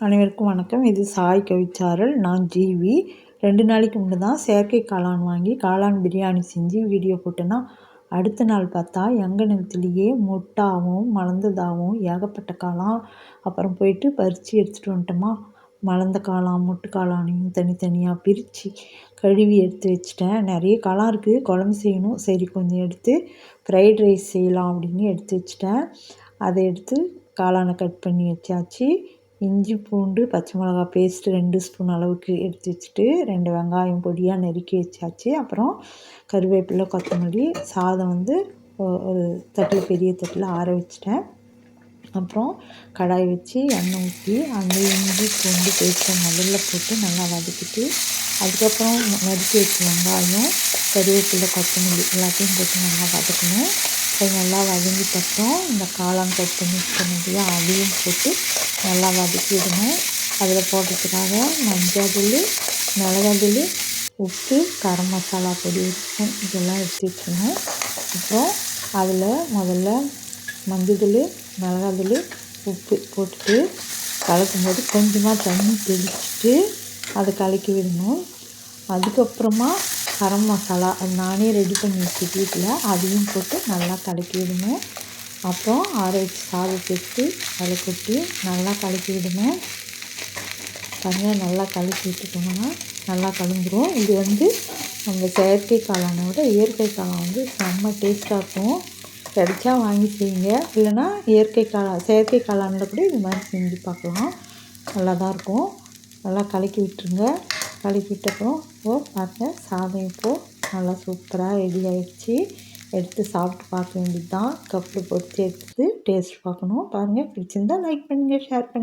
அனைவருக்கும் வணக்கம். இது சாய் கவிச்சாரல். நான் ஜீவி. 2 நாளைக்கு முன்னே தான் செயற்கை காளான் வாங்கி காளான் பிரியாணி செஞ்சு வீடியோ போட்டேன்னா, அடுத்த நாள் பார்த்தா எங்கள் நிலத்துலேயே மொட்டாகவும் மலர்ந்ததாகவும் ஏகப்பட்ட காளான். அப்புறம் போயிட்டு பறித்து எடுத்துகிட்டு வந்துட்டோமா, மலர்ந்த காளான் மொட்டு காளானையும் தனித்தனியாக பிரித்து கழுவி எடுத்து வச்சுட்டேன். நிறைய காளான் இருக்குது, குழம்பு செய்யணும். சரி கொஞ்சம் எடுத்து ஃப்ரைட் ரைஸ் செய்யலாம் அப்படின்னு எடுத்து வச்சுட்டேன். அதை எடுத்து காளானை கட் பண்ணி வச்சாச்சு. இஞ்சி பூண்டு பச்சை மிளகா பேஸ்ட்டு 2 ஸ்பூன் அளவுக்கு எடுத்து வச்சுட்டு 2 வெங்காயம் பொடியாக நறுக்கி வச்சாச்சு. அப்புறம் கருவேப்பிலை கொத்தமல்லி சாதம் ஒரு தட்டில் பெரிய தட்டில் ஆற வச்சுட்டேன். அப்புறம் கடாய் வச்சு எண்ணெய் ஊற்றி அந்த இஞ்சி பூண்டு பேஸ்ட்டை முதல்ல போட்டு நல்லா வதக்கிட்டு, அதுக்கப்புறம் நறுக்கி வச்ச வெங்காயம் கருவேப்பிலை கொத்தமல்லி எல்லாத்தையும் போட்டு நல்லா வதக்கணும். அது நல்லா வதங்கிட்டப்புறம் இந்த காளான் கட் பண்ணி வச்சுக்கணும், அதையும் போட்டு நல்லா வதக்கிடணும். அதில் போடுறதுக்காக மஞ்சள், மிளகாத்தூள், உப்பு, கரம் மசாலா பொடி இதெல்லாம் எடுத்து வச்சுக்கணும். அப்புறம் அதில் முதல்ல மஞ்சள், மிளகாத்தூள், உப்பு போட்டுட்டு கலக்கும்போது கொஞ்சமாக தண்ணி தெளிச்சுட்டு அதை கலக்கி விடணும். அதுக்கப்புறமா கரம் மசாலா அது நானே ரெடி பண்ணி வச்சு வீட்டில், அதையும் போட்டு நல்லா கலக்கி விடணும். அப்புறம் ஆற வச்சு சாதத்தை எடுத்து அதில் கொட்டி நல்லா கலக்கி விடணும். தனியாக நல்லா கலக்கி விட்டுட்டோம்னா நல்லா கலந்துரும். இது நம்ம செயற்கை காளானை விட இயற்கை காளான் செம்ம டேஸ்ட்டாக இருக்கும். கிடைச்சா வாங்கி செய்யுங்க. இல்லைன்னா செயற்கை காளானில் கூட இது மாதிரி செஞ்சு பார்க்கலாம், நல்லா தான் இருக்கும். நல்லா கலக்கி விட்டுருங்க. கலக்கி விட்டப்புறம் பாருங்கள், சாதம் இப்போது நல்லா சூப்பராக ரெடி ஆகிடுச்சு. எடுத்து சாப்பிட்டு பார்க்க வேண்டியது தான். கப்பில் பொறுத்து எடுத்து டேஸ்ட் பார்க்கணும். பாருங்கள், பிடிச்சிருந்தா லைக் பண்ணுங்கள், ஷேர் பண்ணுங்கள்.